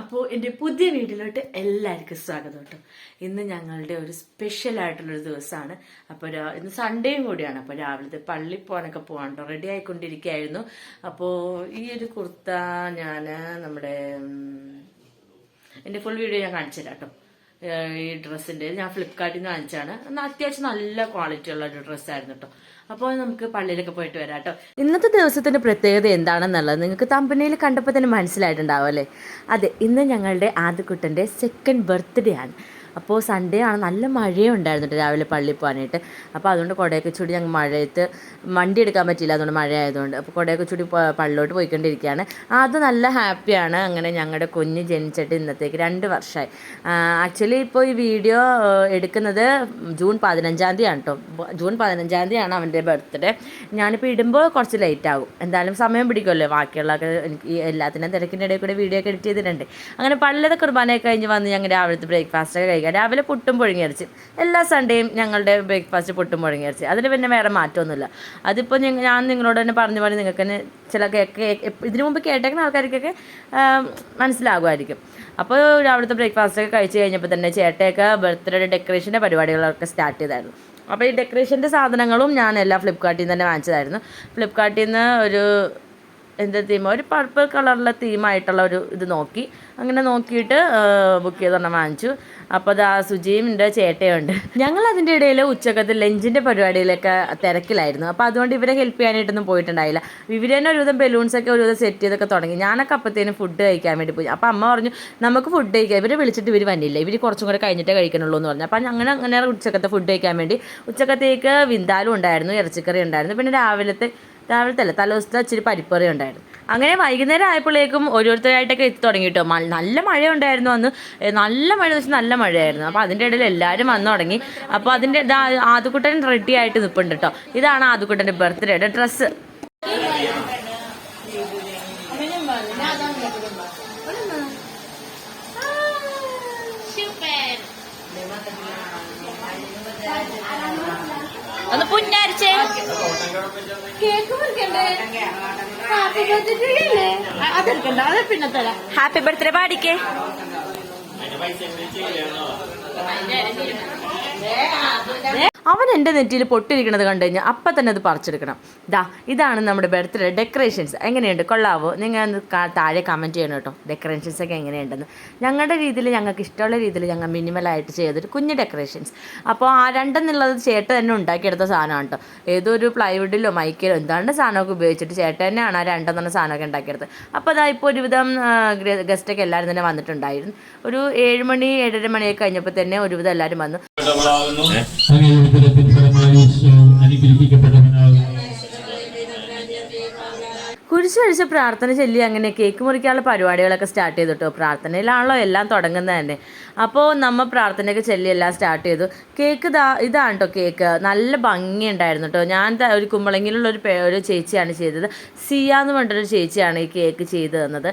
അപ്പോൾ എൻ്റെ പുതിയ വീഡിയോയിലോട്ട് എല്ലാവർക്കും സ്വാഗതം കേട്ടോ. ഇന്ന് ഞങ്ങളുടെ ഒരു സ്പെഷ്യൽ ആയിട്ടുള്ളൊരു ദിവസമാണ്. അപ്പോൾ ഇന്ന് സൺഡേയും കൂടിയാണ്. അപ്പോൾ രാവിലത്തെ പള്ളി പോകാനൊക്കെ പോകാണ്ടോ റെഡി ആയിക്കൊണ്ടിരിക്കുകയായിരുന്നു. അപ്പോൾ ഈ ഒരു കുർത്ത ഞാൻ എൻ്റെ ഫുൾ വീഡിയോ ഞാൻ കാണിച്ചു തരാം കേട്ടോ. ഈ ഡ്രസ്സിൻ്റെ ഞാൻ ഫ്ലിപ്കാർട്ടിൽ നിന്ന് വാങ്ങിച്ചാണ്. അത്യാവശ്യം നല്ല ക്വാളിറ്റി ഉള്ള ഒരു ഡ്രസ്സായിരുന്നു കേട്ടോ. അപ്പോൾ നമുക്ക് പള്ളിയിലൊക്കെ പോയിട്ട് വരാം കേട്ടോ. ഇന്നത്തെ ദിവസത്തിന്റെ പ്രത്യേകത എന്താണെന്നുള്ളത് നിങ്ങൾക്ക് തമ്പനയിൽ കണ്ടപ്പോൾ തന്നെ മനസ്സിലായിട്ടുണ്ടാവും അല്ലേ? അതെ, ഇന്ന് ഞങ്ങളുടെ ആദ്യക്കുട്ടൻ്റെ സെക്കൻഡ് ബർത്ത്ഡേ ആണ്. അപ്പോൾ സൺഡേ ആണ്, നല്ല മഴയും ഉണ്ടായിരുന്നു രാവിലെ പള്ളിയിൽ പോകാനായിട്ട്. അപ്പോൾ അതുകൊണ്ട് കുടയൊക്കെ ചൂടി ഞങ്ങൾ മഴയത്ത് വണ്ടി എടുക്കാൻ പറ്റില്ല, അതുകൊണ്ട് മഴ ആയതുകൊണ്ട്. അപ്പോൾ കുടയൊക്കെ ചൂടി പള്ളിലോട്ട് പോയിക്കൊണ്ടിരിക്കുകയാണ്. അത് നല്ല ഹാപ്പിയാണ്. അങ്ങനെ ഞങ്ങളുടെ കുഞ്ഞ് ജനിച്ചിട്ട് ഇന്നത്തേക്ക് 2 വർഷമായി. ആക്ച്വലി ഇപ്പോൾ ഈ വീഡിയോ എടുക്കുന്നത് ജൂൺ 15-ാം തീയതിയാണ് കേട്ടോ. ജൂൺ 15-ാം തീയതിയാണ് അവൻ്റെ ബർത്ത്ഡേ. ഞാനിപ്പോൾ ഇടുമ്പോൾ കുറച്ച് ലേറ്റ് ആകും, എന്തായാലും സമയം പിടിക്കുമല്ലോ. ബാക്കിയുള്ളതൊക്കെ എനിക്ക് എല്ലാത്തിനും തിരക്കിൻ്റെ ഇടയിൽ കൂടെ വീഡിയോ ഒക്കെ എഡിറ്റ് ചെയ്തിട്ടുണ്ട്. അങ്ങനെ പള്ളിയുടെ കുർബാനയൊക്കെ കഴിഞ്ഞ് വന്ന് ഞങ്ങൾ രാവിലത്തെ ബ്രേക്ക്ഫാസ്റ്റൊക്കെ കഴിക്കാം. രാവിലെ പുട്ടും പുഴുങ്ങിയരച്ച്, എല്ലാ സൺഡേയും ഞങ്ങളുടെ ബ്രേക്ക്ഫാസ്റ്റ് പുട്ടും പുഴുങ്ങിയരച്ച്. അതിന് പിന്നെ വേറെ മാറ്റമൊന്നുമില്ല. അതിപ്പോൾ ഞാൻ നിങ്ങളോട് തന്നെ പറഞ്ഞു നിങ്ങൾക്ക് തന്നെ ചില ഇതിനു മുമ്പ് കേട്ടേക്കുന്ന ആൾക്കാർക്കൊക്കെ മനസ്സിലാകുമായിരിക്കും. അപ്പോൾ രാവിലത്തെ ബ്രേക്ക്ഫാസ്റ്റൊക്കെ കഴിച്ച് കഴിഞ്ഞപ്പോൾ തന്നെ ചേട്ടയൊക്കെ ബർത്ത്ഡേ ഡെക്കറേഷൻ്റെ പരിപാടികളൊക്കെ സ്റ്റാർട്ട് ചെയ്തായിരുന്നു. അപ്പോൾ ഈ ഡെക്കറേഷൻ്റെ സാധനങ്ങളും ഞാൻ എല്ലാം ഫ്ലിപ്കാർട്ടിൽ നിന്ന് തന്നെ വാങ്ങിച്ചതായിരുന്നു. ഫ്ലിപ്കാർട്ടിൽ നിന്ന് ഒരു ഒരു പർപ്പിൾ കളറിലെ തീമായിട്ടുള്ള ഒരു ഇത് നോക്കി, അങ്ങനെ നോക്കിയിട്ട് ബുക്ക് ചെയ്തൊരെണ്ണം വാങ്ങിച്ചു. അപ്പോൾ അത് സുജിയും എൻ്റെ ചേട്ടയുണ്ട്. ഞങ്ങൾ അതിൻ്റെ ഇടയിൽ ഉച്ചക്കത്തെ ലഞ്ചിൻ്റെ പരിപാടിയിലൊക്കെ തിരക്കിലായിരുന്നു. അപ്പോൾ അതുകൊണ്ട് ഇവരെ ഹെൽപ്പ് ചെയ്യാനായിട്ടൊന്നും പോയിട്ടുണ്ടായില്ല. ഇവർ തന്നെ ഒരുവിധം ബലൂൺസൊക്കെ ഒരുവിധം സെറ്റ് ചെയ്തൊക്കെ തുടങ്ങി. ഞാനൊക്കെ അപ്പോഴത്തേനും ഫുഡ് കഴിക്കാൻ വേണ്ടി പോയി. അപ്പോൾ അമ്മ പറഞ്ഞു നമുക്ക് ഫുഡ് കഴിക്കാം, ഇവരെ വിളിച്ചിട്ട് ഇവർ വന്നില്ല, ഇവർ കുറച്ചും കൂടെ കഴിഞ്ഞിട്ടേ കഴിക്കണുള്ളൂ എന്ന് പറഞ്ഞു. അപ്പോൾ അങ്ങനെ ഉച്ചക്കത്തെ ഫുഡ് കഴിക്കാൻ വേണ്ടി ഉച്ചക്കത്തേക്ക് വിന്താലും ഉണ്ടായിരുന്നു, ഇറച്ചിക്കറി ഉണ്ടായിരുന്നു, പിന്നെ രാവിലത്തെ തലേദിവസത്തെ ഇച്ചിരി പരിപ്പറി ഉണ്ടായിരുന്നു. അങ്ങനെ വൈകുന്നേരം ആയപ്പോഴേക്കും ഓരോരുത്തരായിട്ടൊക്കെ എത്തി തുടങ്ങി കേട്ടോ. നല്ല മഴ ഉണ്ടായിരുന്നു അന്ന്, നല്ല മഴ എന്ന് വെച്ചാൽ നല്ല മഴയായിരുന്നു. അപ്പോൾ അതിൻ്റെ ഇടയിൽ എല്ലാവരും വന്നു തുടങ്ങി. അപ്പോൾ അതിൻ്റെ ആദ്യക്കുട്ടൻ റെഡി ആയിട്ട് നിൽപ്പുണ്ട് കേട്ടോ. ഇതാണ് ആദ്യക്കുട്ടൻ്റെ ബർത്ത്ഡേയുടെ ഡ്രസ്സ്. ഒന്ന് പുന്നരിച്ചേ, കേക്ക് മുറിക്കണ്ടേ? ഹാപ്പി ബർത്ത്ഡേ അല്ലേ? അതെടുക്കണ്ട, അത് പിന്നെ തരാം. ഹാപ്പി ബർത്ത്ഡേ പാടിക്കേ. അവൻ എൻ്റെ നെറ്റിയിൽ പൊട്ടിരിക്കണത് കണ്ടു കഴിഞ്ഞാൽ അപ്പം തന്നെ അത് പറിച്ചെടുക്കണം. ഇതാണ് നമ്മുടെ ബർത്ത്ഡേ ഡെക്കറേഷൻസ്. എങ്ങനെയുണ്ട്, കൊള്ളാവോ? നിങ്ങൾ താഴെ കമൻറ്റ് ചെയ്യണം കേട്ടോ, ഡെക്കറേഷൻസ് ഒക്കെ എങ്ങനെയുണ്ടെന്ന്. ഞങ്ങളുടെ രീതിയിൽ, ഞങ്ങൾക്ക് ഇഷ്ടമുള്ള രീതിയിൽ ഞങ്ങൾ മിനിമലായിട്ട് ചെയ്തൊരു കുഞ്ഞ് ഡെക്കറേഷൻസ്. അപ്പോൾ ആ രണ്ടെന്നുള്ളത് ചേട്ടൻ തന്നെ ഉണ്ടാക്കിയെടുത്ത സാധനമാണ് കേട്ടോ. ഏതൊരു പ്ലൈവുഡിലോ മൈക്കിലോ എന്താണ്ട് സാധനമൊക്കെ ഉപയോഗിച്ചിട്ട് ചേട്ടൻ തന്നെയാണ് ആ രണ്ടെന്ന സാധനമൊക്കെ ഉണ്ടാക്കിയെടുത്തത്. അപ്പോൾ ഇപ്പോൾ ഒരുവിധം ഗസ്റ്റൊക്കെ എല്ലാവരും തന്നെ വന്നിട്ടുണ്ടായിരുന്നു. ഒരു 7 മണി 7:30 മണിയൊക്കെ കഴിഞ്ഞപ്പോൾ തന്നെ ഒരുവിധം എല്ലാവരും വന്നു. കുരിശ് കഴിച്ച് പ്രാർത്ഥന ചൊല്ലി അങ്ങനെ കേക്ക് മുറിക്കാനുള്ള പരിപാടികളൊക്കെ സ്റ്റാർട്ട് ചെയ്തു കേട്ടോ. പ്രാർത്ഥനയിലാണല്ലോ എല്ലാം തുടങ്ങുന്നത് തന്നെ. അപ്പോൾ നമ്മൾ പ്രാർത്ഥനയൊക്കെ ചൊല്ലി എല്ലാം സ്റ്റാർട്ട് ചെയ്തു. കേക്ക് ഇതാണ് കേട്ടോ. കേക്ക് നല്ല ഭംഗിയുണ്ടായിരുന്നു കേട്ടോ. ഞാൻ ഒരു കുമ്പളങ്ങിലുള്ള ഒരു ചേച്ചിയാണ് ചെയ്തത്. സിയ എന്ന് പറഞ്ഞൊരു ചേച്ചിയാണ് ഈ കേക്ക് ചെയ്ത് തന്നത്.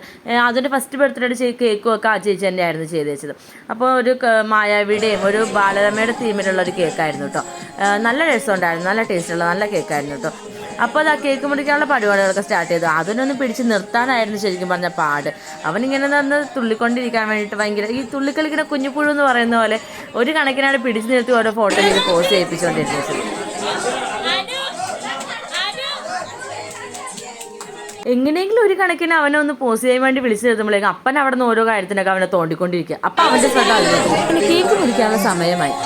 അതിൻ്റെ ഫസ്റ്റ് ബർത്ത്ഡേ കേക്കും ഒക്കെ ആ ചേച്ചി തന്നെയായിരുന്നു ചെയ്ത് വെച്ചത്. അപ്പോൾ ഒരു മായാവിയുടെയും ഒരു ബാലരമയുടെ തീമിലുള്ള ഒരു കേക്കായിരുന്നു കേട്ടോ. നല്ല രസമുണ്ടായിരുന്നു, നല്ല ടേസ്റ്റുള്ള നല്ല കേക്കായിരുന്നു കേട്ടോ. അപ്പോൾ അത് ആ കേക്ക് മുറിക്കാനുള്ള പരിപാടികളൊക്കെ സ്റ്റാർട്ട് ചെയ്തു. അതിനൊന്ന് പിടിച്ച് നിർത്താനായിരുന്നു ശരിക്കും പറഞ്ഞ പാട്. അവനിങ്ങനെ നിന്ന് തുള്ളിക്കൊണ്ടിരിക്കാൻ വേണ്ടിയിട്ട് ഭയങ്കര ഈ തുള്ളിക്കളിക്കുന്ന കുഞ്ഞുപുഴു എന്ന് പറയുന്ന പോലെ ഒരു കണക്കിനാണ് പിടിച്ച് നിർത്തി ഓരോ ഫോട്ടോ ചെയ്ത് പോസ്റ്റ് ചെയ്യിപ്പിച്ചുകൊണ്ടിരുന്നത്. എങ്ങനെയെങ്കിലും ഒരു കണക്കിന് അവനെ ഒന്ന് പോസ്റ്റ് ചെയ്യാൻ വേണ്ടി വിളിച്ചു നിർത്തുമ്പോഴേക്കും അപ്പൻ അവിടെ നിന്ന് ഓരോ കാര്യത്തിനൊക്കെ അവനെ തോണ്ടിക്കൊണ്ടിരിക്കുക. അപ്പം അവൻ്റെ ശ്രദ്ധ അതിന് കേക്ക് മുറിക്കാനുള്ള സമയമായി.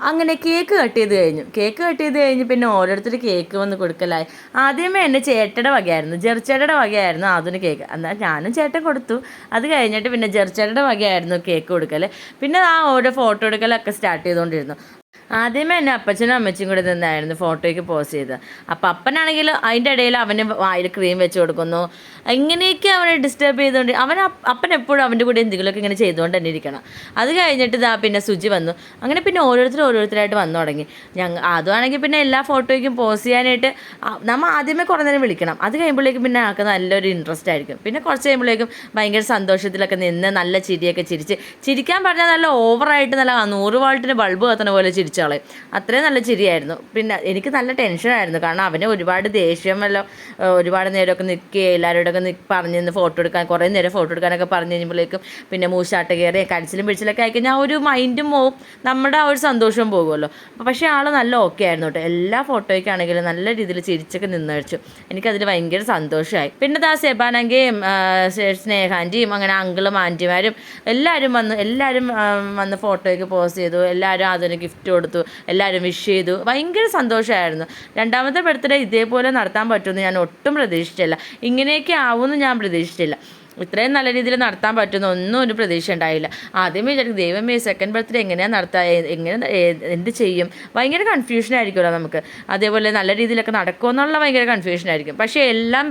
അങ്ങനെ കേക്ക് കട്ട് ചെയ്ത് കഴിഞ്ഞ് പിന്നെ ഓരോരുത്തർ കേക്ക് വന്ന് കൊടുക്കലായി. ആദ്യമേ എൻ്റെ ചേട്ടയുടെ വകയായിരുന്നു, ജെറിച്ചേട്ടയുടെ വകയായിരുന്നു അതിന് കേക്ക്. എന്നാൽ ഞാനും ചേട്ടൻ കൊടുത്തു. അത് കഴിഞ്ഞിട്ട് പിന്നെ ജെറിച്ചേട്ടയുടെ വകയായിരുന്നു കേക്ക് കൊടുക്കൽ. പിന്നെ ഓരോ ഫോട്ടോ എടുക്കലൊക്കെ സ്റ്റാർട്ട് ചെയ്തുകൊണ്ടിരുന്നു. ആദ്യമേ എന്നെ അപ്പച്ചനും അമ്മച്ചും കൂടെ നിന്നായിരുന്നു ഫോട്ടോയ്ക്ക് പോസ് ചെയ്തത്. അപ്പം അപ്പനാണെങ്കിൽ അതിൻ്റെ ഇടയിൽ അവന് വായിൽ ക്രീം വെച്ച് കൊടുക്കുന്നു. ഇങ്ങനെയൊക്കെ അവനെ ഡിസ്റ്റർബ് ചെയ്തുകൊണ്ട് അപ്പൻ എപ്പോഴും അവൻ്റെ കൂടെ എന്തെങ്കിലുമൊക്കെ ഇങ്ങനെ ചെയ്തുകൊണ്ട് തന്നെ ഇരിക്കണം. അത് കഴിഞ്ഞിട്ട് പിന്നെ സുജി വന്നു. അങ്ങനെ പിന്നെ ഓരോരുത്തരായിട്ട് വന്നു തുടങ്ങി. അതുവാണെങ്കിൽ പിന്നെ എല്ലാ ഫോട്ടോയ്ക്കും പോസ് ചെയ്യാനായിട്ട് നമ്മൾ ആദ്യമേ കുറേ നേരം വിളിക്കണം. അത് കഴിയുമ്പോഴേക്കും പിന്നെ ആൾക്ക് നല്ലൊരു ഇൻട്രസ്റ്റ് ആയിരിക്കും. പിന്നെ കുറച്ച് കഴിയുമ്പോഴേക്കും ഭയങ്കര സന്തോഷത്തിലൊക്കെ നിന്ന് നല്ല ചിരിയൊക്കെ ചിരിക്കാൻ പറഞ്ഞാൽ നല്ല ഓവറായിട്ട് നല്ല 100 വാൾട്ടിന് ബൾബ് കത്തുന്ന പോലെ ചിരിച്ചോളെ, അത്രയും നല്ല ചിരിയായിരുന്നു. പിന്നെ എനിക്ക് നല്ല ടെൻഷനായിരുന്നു, കാരണം അവന് ഒരുപാട് ദേഷ്യമല്ലോ, ഒരുപാട് നേരമൊക്കെ നിൽക്കുകയും എല്ലാവരോടൊക്കെ പറഞ്ഞ് നിന്ന് ഫോട്ടോ എടുക്കാൻ കുറേ നേരം ഫോട്ടോ എടുക്കാനൊക്കെ പറഞ്ഞു കഴിഞ്ഞപ്പോഴേക്കും പിന്നെ മൂശാട്ട കയറി കടിച്ചിലും പിടിച്ചിലൊക്കെ ആയിക്കഴിഞ്ഞാൽ ആ ഒരു മൈൻഡും പോവും, നമ്മുടെ ആ ഒരു സന്തോഷവും പോകുമല്ലോ. പക്ഷേ ആൾ നല്ല ഓക്കെ ആയിരുന്നു കേട്ടോ. എല്ലാ ഫോട്ടോയ്ക്കാണെങ്കിലും നല്ല രീതിയിൽ ചിരിച്ചൊക്കെ നിന്നഴിച്ചു. എനിക്കതിൽ ഭയങ്കര സന്തോഷമായി. പിന്നെ സെബാനങ്കയും സ്നേഹാൻ്റിയും അങ്ങനെ അങ്കിളും ആൻറ്റിമാരും എല്ലാവരും വന്ന് ഫോട്ടോയ്ക്ക് പോസ്റ്റ് ചെയ്തു. എല്ലാവരും അതിന് ഗിഫ്റ്റ് കൊടുത്തു, എല്ലാവരും വിഷ് ചെയ്തു. ഭയങ്കര സന്തോഷമായിരുന്നു. രണ്ടാമത്തെ ബർത്ത്ഡേ ഇതേപോലെ നടത്താൻ പറ്റുമെന്ന് ഞാൻ ഒട്ടും പ്രതീക്ഷിച്ചില്ല. ഇങ്ങനെയൊക്കെ ആവുമെന്ന് ഞാൻ പ്രതീക്ഷിച്ചില്ല. ഇത്രയും നല്ല രീതിയിൽ നടത്താൻ പറ്റുന്ന ഒന്നും ഒരു പ്രതീക്ഷ ഉണ്ടായില്ല. ആദ്യമേ വിചാരിക്കും ദൈവമേ സെക്കൻഡ് ബർത്ത്ഡേ എങ്ങനെയാണ് നടത്തുക, എന്ത് ചെയ്യും, ഭയങ്കര കൺഫ്യൂഷനായിരിക്കുമല്ലോ നമുക്ക്. അതേപോലെ നല്ല രീതിയിലൊക്കെ നടക്കുമെന്നുള്ള ഭയങ്കര കൺഫ്യൂഷനായിരിക്കും. പക്ഷേ എല്ലാം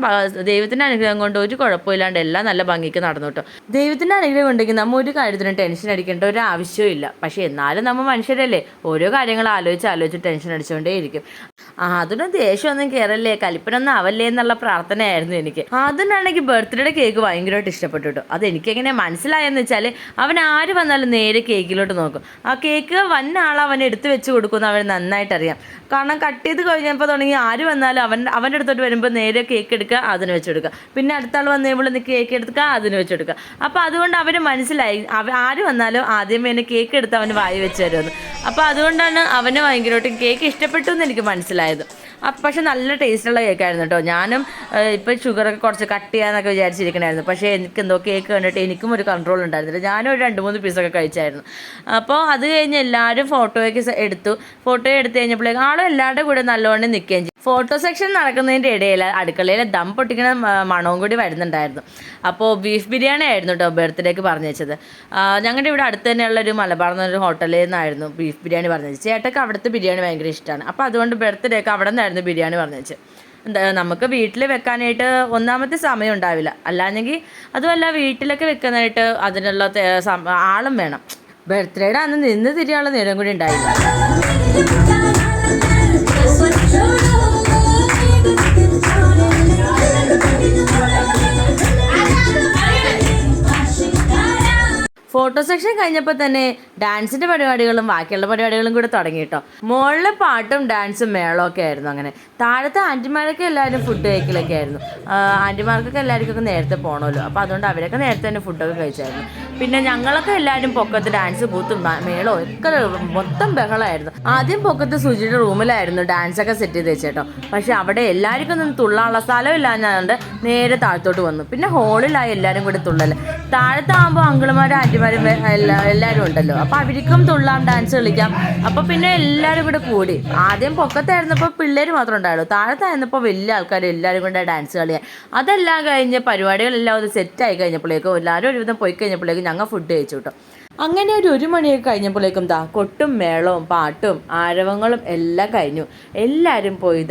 ദൈവത്തിൻ്റെ അനുഗ്രഹം കൊണ്ട് ഒരു കുഴപ്പമില്ലാണ്ട് എല്ലാം നല്ല ഭംഗിക്ക് നടന്നു കേട്ടോ. ദൈവത്തിൻ്റെ അനുഗ്രഹം ഉണ്ടെങ്കിൽ നമ്മൾ ഒരു കാര്യത്തിനും ടെൻഷൻ അടിക്കേണ്ട ഒരു ആവശ്യവും ഇല്ല. പക്ഷേ എന്നാലും നമ്മൾ മനുഷ്യരല്ലേ, ഓരോ കാര്യങ്ങൾ ആലോചിച്ച് ടെൻഷൻ അടിച്ചുകൊണ്ടേയിരിക്കും. അതിനും ദേഷ്യമൊന്നും കയറല്ലേ, കലിപ്പനൊന്നും ആവല്ലേ എന്നുള്ള പ്രാർത്ഥനയായിരുന്നു എനിക്ക്. അതിനാണെങ്കിൽ ബർത്ത്ഡേയുടെ കേക്ക് ഭയങ്കരമായിട്ട് ഇഷ്ടപ്പെട്ടു കേട്ടോ. അതെനിക്കെങ്ങനെ മനസ്സിലായെന്ന് വെച്ചാൽ അവൻ ആര് വന്നാലും നേരെ കേക്കിലോട്ട് നോക്കും. ആ കേക്ക് വന്ന ആൾ അവൻ എടുത്ത് വെച്ച് കൊടുക്കുമെന്ന് അവൻ നന്നായിട്ടറിയാം. കാരണം കട്ട് ചെയ്ത് കഴിഞ്ഞപ്പോൾ തുടങ്ങി ആര് വന്നാലും അവൻ്റെ അടുത്തോട്ട് വരുമ്പോൾ നേരെ കേക്ക് എടുക്കുക, അതിന് വെച്ച് കൊടുക്കുക. പിന്നെ അടുത്ത ആൾ വന്ന് കഴിയുമ്പോൾ കേക്ക് എടുക്കുക, അതിന് വെച്ച് കൊടുക്കുക. അപ്പോൾ അതുകൊണ്ട് അവന് മനസ്സിലായി ആര് വന്നാലും ആദ്യമേ തന്നെ കേക്ക് എടുത്ത് അവന് വായി വെച്ച് തരുമെന്ന്. അപ്പോൾ അതുകൊണ്ടാണ് അവന് ഭയങ്കരമായിട്ട് കേക്ക് ഇഷ്ടപ്പെട്ടു എന്ന് എനിക്ക് മനസ്സിലായത്. പക്ഷെ നല്ല ടേസ്റ്റുള്ള കേക്കായിരുന്നു കേട്ടോ. ഞാനും ഇപ്പോൾ ഷുഗറൊക്കെ കുറച്ച് കട്ട് ചെയ്യാന്നൊക്കെ വിചാരിച്ചിരിക്കണമായിരുന്നു. പക്ഷേ എനിക്കെന്തോ കേക്ക് കണ്ടിട്ട് എനിക്കും ഒരു കൺട്രോൾ ഉണ്ടായിരുന്നില്ല. ഞാനും ഒരു 2-3 പീസൊക്കെ കഴിച്ചായിരുന്നു. അപ്പോൾ അത് കഴിഞ്ഞ് എല്ലാവരും ഫോട്ടോ എടുത്ത് കഴിഞ്ഞപ്പോഴേക്കും ആളും എല്ലാവരുടെ കൂടെ നല്ലോണം നിൽക്കുകയും ചെയ്യും. ഫോട്ടോ സെക്ഷൻ നടക്കുന്നതിൻ്റെ ഇടയിൽ അടുക്കളയിൽ ദം പൊട്ടിക്കണ മണവും കൂടി വരുന്നുണ്ടായിരുന്നു. അപ്പോൾ ബീഫ് ബിരിയാണി ആയിരുന്നു കേട്ടോ ബർത്ത്ഡേക്ക് പറഞ്ഞു വെച്ചത്. ഞങ്ങളുടെ ഇവിടെ അടുത്ത് തന്നെയുള്ളൊരു മലബാർ എന്നൊരു ഹോട്ടലിൽ നിന്നായിരുന്നു ബീഫ് ബിരിയാണി പറഞ്ഞു വെച്ചത്. ചേട്ടക്ക് അവിടുത്തെ ബിരിയാണി ഭയങ്കര ഇഷ്ടമാണ്. അപ്പോൾ അതുകൊണ്ട് ബർത്ത്ഡേക്ക് അവിടെ നിന്നായിരുന്നു ബിരിയാണി പറഞ്ഞു വെച്ചത്. നമുക്ക് വീട്ടിൽ വെക്കാനായിട്ട് ഒന്നാമത്തെ സമയം ഉണ്ടാവില്ല, അല്ലാന്നെങ്കിൽ അതുമല്ല വീട്ടിലൊക്കെ വെക്കാനായിട്ട് അതിനുള്ള ആളും വേണം. ബർത്ത്ഡേയുടെ അന്ന് നിന്ന് തിരിയാനുള്ള നേരം കൂടി ഉണ്ടായില്ല. ഫോട്ടോ സെക്ഷൻ കഴിഞ്ഞപ്പോൾ തന്നെ ഡാൻസിൻ്റെ പരിപാടികളും ബാക്കിയുള്ള പരിപാടികളും കൂടെ തുടങ്ങി കേട്ടോ. മുകളിലെ പാട്ടും ഡാൻസും മേളമൊക്കെ ആയിരുന്നു. അങ്ങനെ താഴത്തെ ആൻറ്റിമാരൊക്കെ എല്ലാവരും ഫുഡ് കഴിക്കലൊക്കെ ആയിരുന്നു. ആൻറ്റിമാർക്കൊക്കെ എല്ലാവർക്കൊക്കെ നേരത്തെ പോകണമല്ലോ, അപ്പോൾ അതുകൊണ്ട് അവരൊക്കെ നേരത്തെ തന്നെ ഫുഡൊക്കെ കഴിച്ചായിരുന്നു. പിന്നെ ഞങ്ങളൊക്കെ എല്ലാവരും പൊക്കത്ത് ഡാൻസ് കൂത്തും മേളോ ഒക്കെ മൊത്തം ബഹളമായിരുന്നു. ആദ്യം പൊക്കത്ത് സുജിയുടെ റൂമിലായിരുന്നു ഡാൻസൊക്കെ സെറ്റ് ചെയ്ത് വെച്ചേട്ടോ. പക്ഷെ അവിടെ എല്ലാവർക്കും ഒന്നും തുള്ളാനുള്ള സ്ഥലമില്ലാഞ്ഞതുകൊണ്ട് നേരെ താഴത്തോട്ട് വന്നു. പിന്നെ ഹോളിലായി എല്ലാവരും കൂടി തുള്ളല്. താഴത്താകുമ്പോൾ അങ്കിളുമാരും ആൻറ്റിമാരും എല്ലാവരും ഉണ്ടല്ലോ, അപ്പോൾ അവർക്കും തുള്ളാം, ഡാൻസ് കളിക്കാം. അപ്പോൾ പിന്നെ എല്ലാവരും കൂടെ കൂടി. ആദ്യം പൊക്കത്തായിരുന്നപ്പോൾ പിള്ളേർ മാത്രം ഉണ്ടായുള്ളൂ, താഴത്തായിരുന്നപ്പോൾ വലിയ ആൾക്കാർ എല്ലാവരും കൂടെ ഡാൻസ് കളിയാൻ. അതെല്ലാം കഴിഞ്ഞ് പരിപാടികളെല്ലാം ഒന്ന് സെറ്റായി കഴിഞ്ഞപ്പോഴേക്കും എല്ലാവരും ഒരുവിധം പോയി കഴിഞ്ഞപ്പോഴേക്കും ഞങ്ങൾ ഫുഡ് കഴിച്ചു കേട്ടോ. അങ്ങനെ ഒരു മണിയൊക്കെ കഴിഞ്ഞപ്പോഴേക്കും കൊട്ടും മേളവും പാട്ടും ആരവങ്ങളും എല്ലാം കഴിഞ്ഞു. എല്ലാവരും പോയി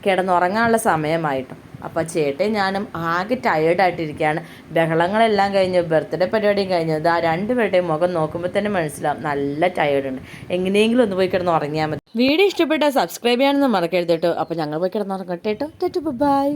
കിടന്നുറങ്ങാനുള്ള സമയമായിട്ടും. അപ്പോൾ ചേട്ടൻ ഞാനും ആകെ ടയേർഡായിട്ടിരിക്കുകയാണ്. ബഹളങ്ങളെല്ലാം കഴിഞ്ഞ് ബർത്ത്ഡേ പരിപാടിയും കഴിഞ്ഞു. 2 പേരുടെയും മുഖം നോക്കുമ്പോൾ തന്നെ മനസ്സിലാവും നല്ല ടയേർഡുണ്ട്. എങ്ങനെയെങ്കിലും ഒന്ന് പോയി കിടന്ന് ഉറങ്ങിയാൽ മതി. വീഡിയോ ഇഷ്ടപ്പെട്ടാൽ സബ്സ്ക്രൈബ് ചെയ്യാനൊന്നും മറക്കരുത് കേട്ടോ. അപ്പോൾ ഞങ്ങൾ പോയി കിടന്നുറങ്ങട്ടെ കേട്ടോ. ബൈ.